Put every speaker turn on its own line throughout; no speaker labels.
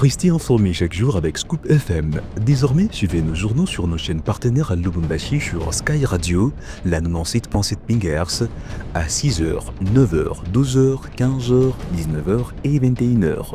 Restez informés chaque jour avec Scoop FM. Désormais, suivez nos journaux sur nos chaînes partenaires à Lubumbashi sur Sky Radio, la 97.7 MHz, à 6h, 9h, 12h, 15h, 19h et 21h.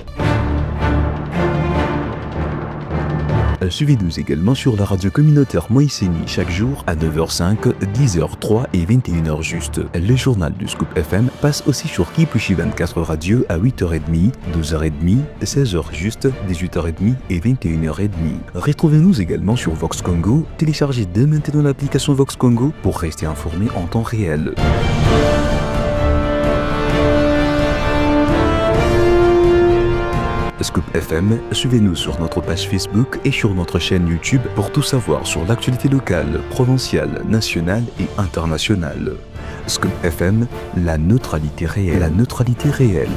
Suivez-nous également sur la radio communautaire Moïseni chaque jour à 9h05, 10h03 et 21h juste. Le journal du Scoop FM passe aussi sur Kipushi 24 Radio à 8h30, 12h30, 16h juste, 18h30 et 21h30. Retrouvez-nous également sur Vox Congo. Téléchargez dès maintenant l'application Vox Congo pour rester informé en temps réel. Scoop FM, suivez-nous sur notre page Facebook et sur notre chaîne YouTube pour tout savoir sur l'actualité locale, provinciale, nationale et internationale. Scoop FM, la neutralité réelle. La neutralité réelle.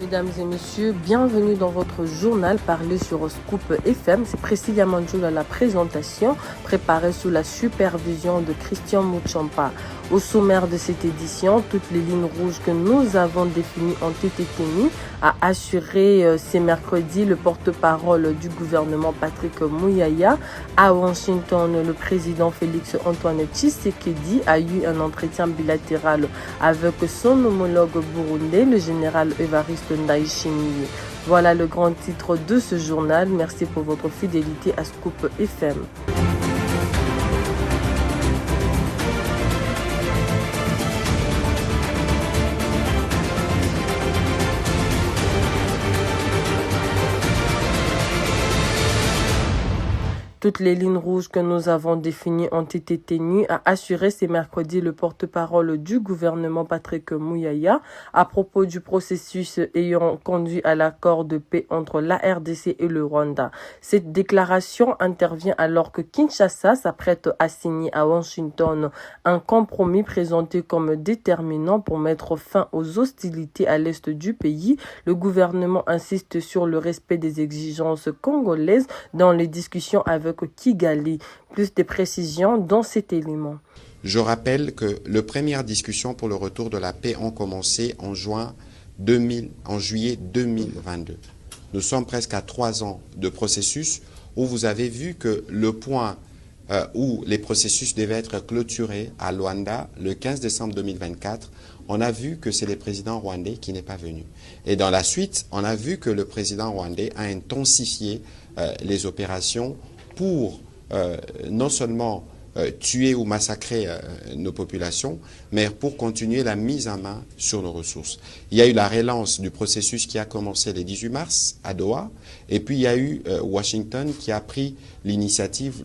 Mesdames et messieurs, bienvenue dans votre journal parlé sur Scoop FM. C'est Priscilla Manjoul à la présentation, préparée sous la supervision de Christian Mouchampa. Au sommaire de cette édition, toutes les lignes rouges que nous avons définies ont été tenues, a assuré ce mercredi le porte-parole du gouvernement Patrick Muyaya. À Washington, le président Félix Antoine Tshisekedi a eu un entretien bilatéral avec son homologue burundais, le général Évariste Ndayishimiye. Voilà le grand titre de ce journal. Merci pour votre fidélité à Scoop FM. Toutes les lignes rouges que nous avons définies ont été tenues, a assuré ce mercredi le porte-parole du gouvernement Patrick Muyaya à propos du processus ayant conduit à l'accord de paix entre la RDC et le Rwanda. Cette déclaration intervient alors que Kinshasa s'apprête à signer à Washington un compromis présenté comme déterminant pour mettre fin aux hostilités à l'est du pays. Le gouvernement insiste sur le respect des exigences congolaises dans les discussions avec Kigali. Plus de précisions dans cet élément.
Je rappelle que les premières discussions pour le retour de la paix ont commencé en juillet 2022. Nous sommes presque à 3 ans de processus où vous avez vu que le point où les processus devaient être clôturés à Luanda le 15 décembre 2024, on a vu que c'est le président rwandais qui n'est pas venu. Et dans la suite, on a vu que le président rwandais a intensifié les opérations pour non seulement tuer ou massacrer nos populations, mais pour continuer la mise en main sur nos ressources. Il y a eu la relance du processus qui a commencé le 18 mars à Doha, et puis il y a eu Washington qui a pris l'initiative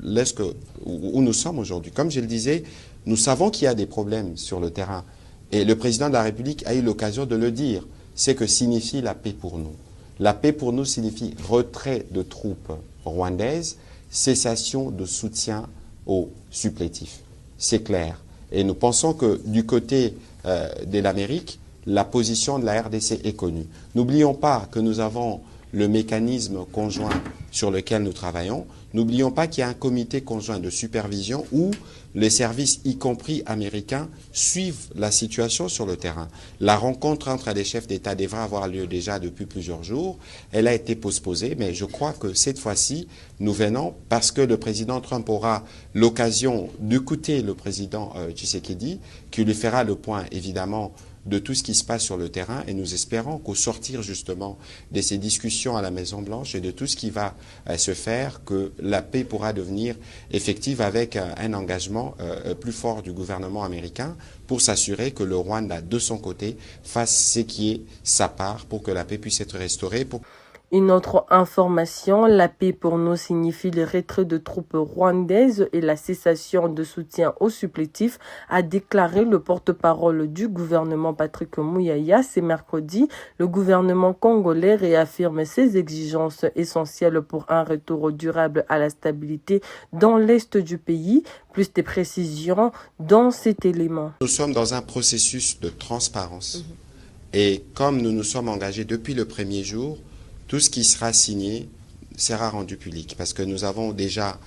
où nous sommes aujourd'hui. Comme je le disais, nous savons qu'il y a des problèmes sur le terrain, et le président de la République a eu l'occasion de le dire. C'est que signifie la paix pour nous. La paix pour nous signifie retrait de troupes rwandaises, cessation de soutien aux supplétifs. C'est clair. Et nous pensons que du côté de l'Amérique, la position de la RDC est connue. N'oublions pas que nous avons le mécanisme conjoint sur lequel nous travaillons. N'oublions pas qu'il y a un comité conjoint de supervision où les services, y compris américains, suivent la situation sur le terrain. La rencontre entre les chefs d'État devrait avoir lieu déjà depuis plusieurs jours. Elle a été postposée, mais je crois que cette fois-ci, nous venons parce que le président Trump aura l'occasion d'écouter le président Tshisekedi, qui lui fera le point, évidemment, de tout ce qui se passe sur le terrain, et nous espérons qu'au sortir justement de ces discussions à la Maison-Blanche et de tout ce qui va se faire, que la paix pourra devenir effective avec un engagement plus fort du gouvernement américain pour s'assurer que le Rwanda, de son côté, fasse ce qui est sa part pour que la paix puisse être restaurée.
Une autre information, la paix pour nous signifie le retrait de troupes rwandaises et la cessation de soutien aux supplétifs, a déclaré le porte-parole du gouvernement Patrick Muyaya. Ce mercredi, le gouvernement congolais réaffirme ses exigences essentielles pour un retour durable à la stabilité dans l'est du pays. Plus de précisions dans cet élément.
Nous sommes dans un processus de transparence et comme nous nous sommes engagés depuis le premier jour, tout ce qui sera signé sera rendu public parce que nous avons déjà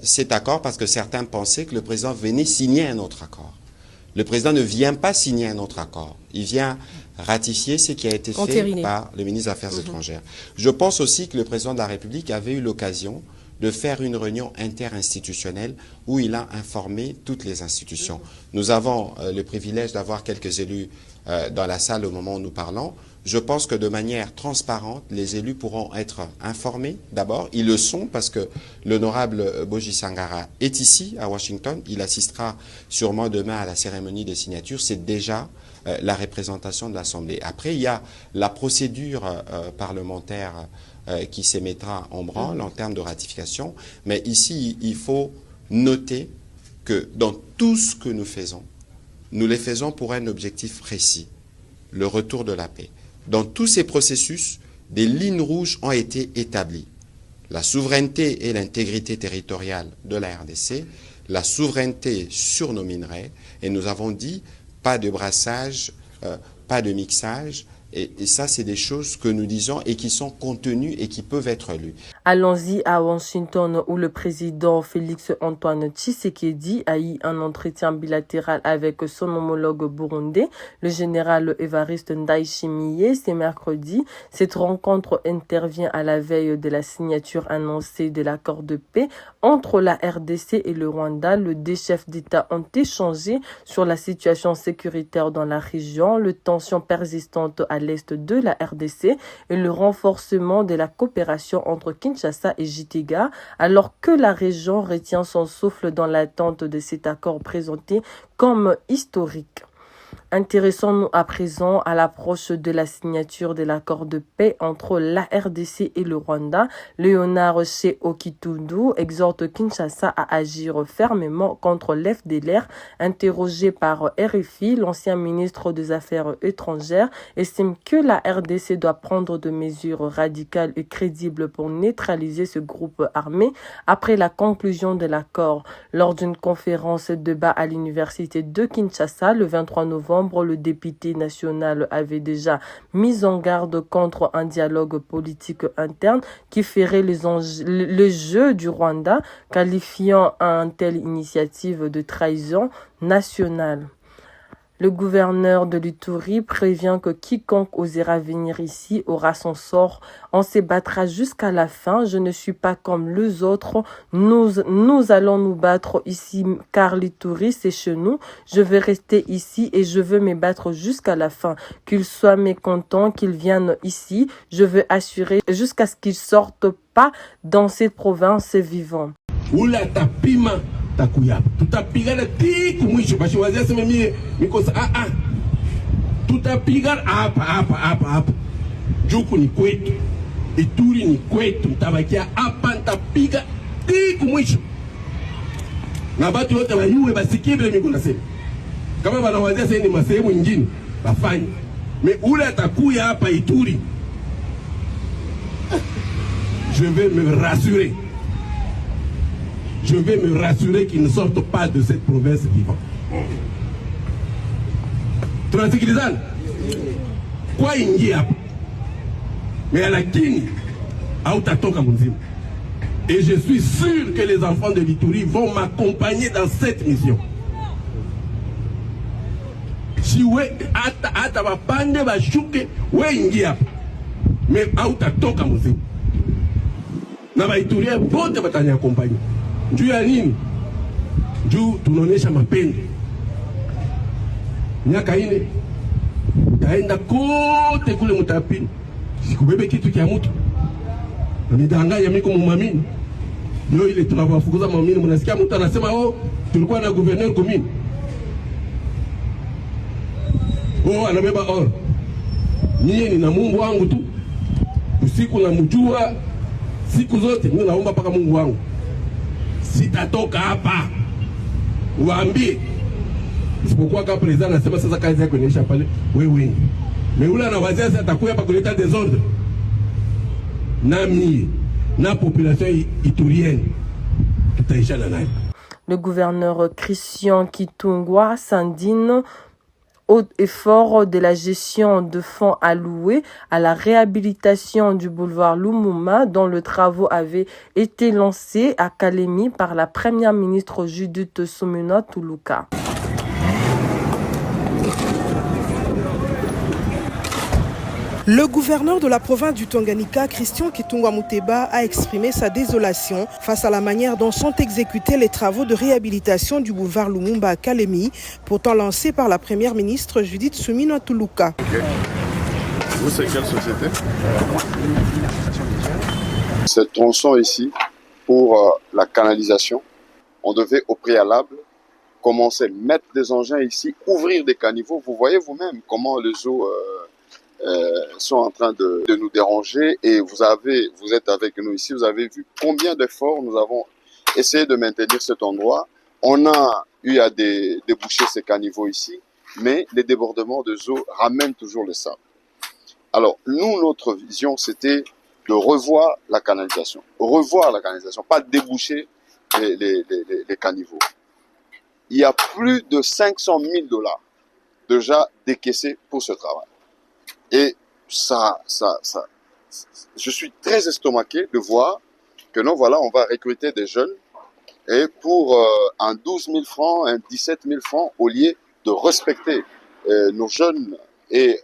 cet accord parce que certains pensaient que le président venait signer un autre accord. Le président ne vient pas signer un autre accord. Il vient ratifier ce qui a été fait par le ministre des Affaires étrangères. Je pense aussi que le président de la République avait eu l'occasion de faire une réunion interinstitutionnelle où il a informé toutes les institutions. Nous avons le privilège d'avoir quelques élus dans la salle au moment où nous parlons. Je pense que de manière transparente, les élus pourront être informés d'abord. Ils le sont parce que l'honorable Boji Sangara est ici à Washington. Il assistera sûrement demain à la cérémonie des signatures. C'est déjà la représentation de l'Assemblée. Après, il y a la procédure parlementaire qui se mettra en branle en termes de ratification. Mais ici, il faut noter que dans tout ce que nous faisons, nous les faisons pour un objectif précis, le retour de la paix. Dans tous ces processus, des lignes rouges ont été établies. La souveraineté et l'intégrité territoriale de la RDC, la souveraineté sur nos minerais, et nous avons dit pas de brassage, pas de mixage, et ça, c'est des choses que nous disons et qui sont contenues et qui peuvent être lues.
Allons-y à Washington où le président Félix-Antoine Tshisekedi a eu un entretien bilatéral avec son homologue burundais, le général Évariste Ndayishimiye, ce mercredi. Cette rencontre intervient à la veille de la signature annoncée de l'accord de paix entre la RDC et le Rwanda. Les deux chefs d'État ont échangé sur la situation sécuritaire dans la région, les tensions persistantes à l'est de la RDC et le renforcement de la coopération entre Kinshasa et Gitega, alors que la région retient son souffle dans l'attente de cet accord présenté comme historique. Intéressons-nous à présent à l'approche de la signature de l'accord de paix entre la RDC et le Rwanda. Léonard Okitundu exhorte Kinshasa à agir fermement contre l'FDLR. Interrogé par RFI, l'ancien ministre des Affaires étrangères estime que la RDC doit prendre des mesures radicales et crédibles pour neutraliser ce groupe armé après la conclusion de l'accord. Lors d'une conférence de débat à l'université de Kinshasa le 23 novembre, le député national avait déjà mis en garde contre un dialogue politique interne qui ferait le jeu du Rwanda, qualifiant une telle initiative de trahison nationale. Le gouverneur de l'Ituri prévient que quiconque osera venir ici aura son sort. On se battra jusqu'à la fin. Je ne suis pas comme les autres. Nous allons nous battre ici car l'Ituri c'est chez nous. Je vais rester ici et je veux me battre jusqu'à la fin. Qu'ils soient mécontents, qu'ils viennent ici. Je veux assurer jusqu'à ce qu'ils sortent pas dans cette province vivant.
Oula tapima takuya tutapigana tiku mwisho basi wazee sema mimi nikosa tutapigana hapa juku ni kwetu, Ituri ni kwetu, mtabakia hapa, nitapiga tiku mwisho na watu wote wajue basikie vile mimi nasema. Kama wanawazia sasa ni masehemu nyingine bafanye ule atakuya hapa Ituri, je vais me rassurer. Je vais me rassurer qu'ils ne sortent pas de cette province vivante. Tunasikilizana? Kwa ingia hapa. Mais lakini hautatoka mzima. Et je suis sûr que les enfants de l'Ituri vont m'accompagner dans cette mission. Si we ata bapande bashuke we ingia hapa. Mais hautatoka mzima. Na Baituri wote batanya accompagner. Juu ya nini? Juu tunaonesha mapendo. Miaka 4 utaenda kote kule mtapini. Sikubebe kitu kia mtu. Na nidanganya mimi kumwamini. Ndio ile tunawafukuza muamini, mnasikia mtu anasema tulikuwa na gouverneur commune. Anabeba or. Nyie ni na Mungu wangu tu. usiku namjua, siku zote mimi naomba paka Mungu wangu, sitatoka hapa, waambie. Isipokuwa kama president anasema sasa kazi yako inaisha pale, wewe meula na wazee atakuja hapa kuleta desordre, nami na population iturienne tutaishana nayo.
Le gouverneur Christian Kitungwa s'indigne au effort de la gestion de fonds alloués à la réhabilitation du boulevard Lumumba, dont le travaux avait été lancé à Kalemi par la première ministre Judith Suminwa Tuluka.
Le gouverneur de la province du Tanganyika, Christian Kitungwa Muteba, a exprimé sa désolation face à la manière dont sont exécutés les travaux de réhabilitation du boulevard Lumumba à Kalemi, pourtant lancés par la première ministre Judith Suminwa Tuluka.
Vous, c'est quelle société? Ce tronçon ici, pour la canalisation, on devait au préalable commencer à mettre des engins ici, ouvrir des caniveaux. Vous voyez vous-même comment les eaux sont en train de nous déranger, et vous êtes avec nous ici, vous avez vu combien d'efforts nous avons essayé de maintenir cet endroit. On a eu à déboucher ces caniveaux ici, mais les débordements de eau ramènent toujours le sable. Alors nous, notre vision, c'était de revoir la canalisation, pas déboucher les caniveaux. Il y a plus de 500 000 $ déjà décaissés pour ce travail. Et je suis très estomaqué de voir que non, voilà, on va recruter des jeunes, et pour un 12 000 francs, un 17 000 francs, au lieu de respecter nos jeunes et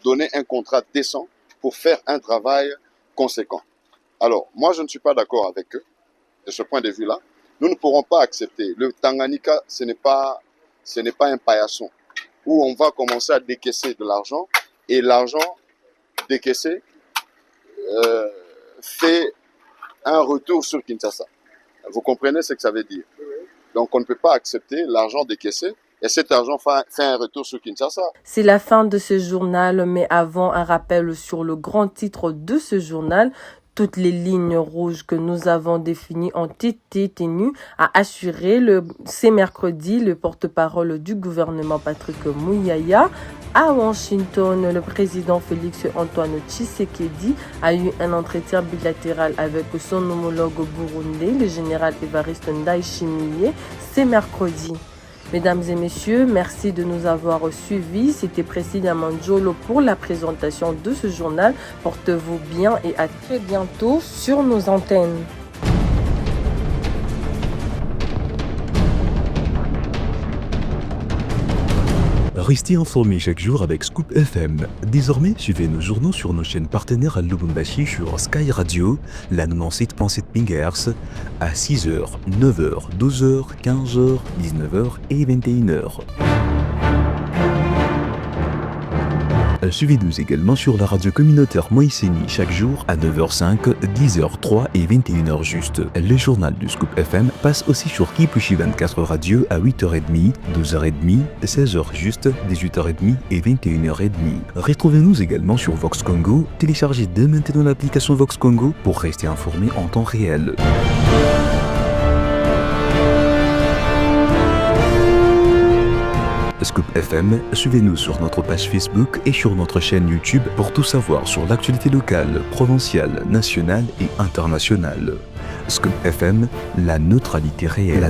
donner un contrat décent pour faire un travail conséquent. Alors, moi, je ne suis pas d'accord avec eux de ce point de vue-là. Nous ne pourrons pas accepter. Le Tanganyika, ce n'est pas un paillasson où on va commencer à décaisser de l'argent, et l'argent décaissé fait un retour sur Kinshasa. Vous comprenez ce que ça veut dire? Donc on ne peut pas accepter l'argent décaissé et cet argent fait un retour sur Kinshasa.
C'est la fin de ce journal, mais avant un rappel sur le grand titre de ce journal. Toutes les lignes rouges que nous avons définies ont été tenues, a assuré ce mercredi le porte-parole du gouvernement Patrick Muyaya. À Washington, le président Félix Antoine Tshisekedi a eu un entretien bilatéral avec son homologue burundais, le général Évariste Ndayishimiye, ce mercredi. Mesdames et messieurs, merci de nous avoir suivis. C'était Priscilla Manjolo pour la présentation de ce journal. Portez-vous bien et à très bientôt sur nos antennes.
Restez informés chaque jour avec Scoop FM. Désormais, suivez nos journaux sur nos chaînes partenaires à Lubumbashi sur Sky Radio, la 97.7 MHz, à 6h, 9h, 12h, 15h, 19h et 21h. Suivez-nous également sur la radio communautaire Moïseni chaque jour à 9h05, 10h03 et 21h juste. Le journal du Scoop FM passe aussi sur Kipushi 24 Radio à 8h30, 12h30, 16h juste, 18h30 et 21h30. Retrouvez-nous également sur Vox Congo. Téléchargez dès maintenant l'application Vox Congo pour rester informé en temps réel. Scoop FM, suivez-nous sur notre page Facebook et sur notre chaîne YouTube pour tout savoir sur l'actualité locale, provinciale, nationale et internationale. Scoop FM, la neutralité réelle.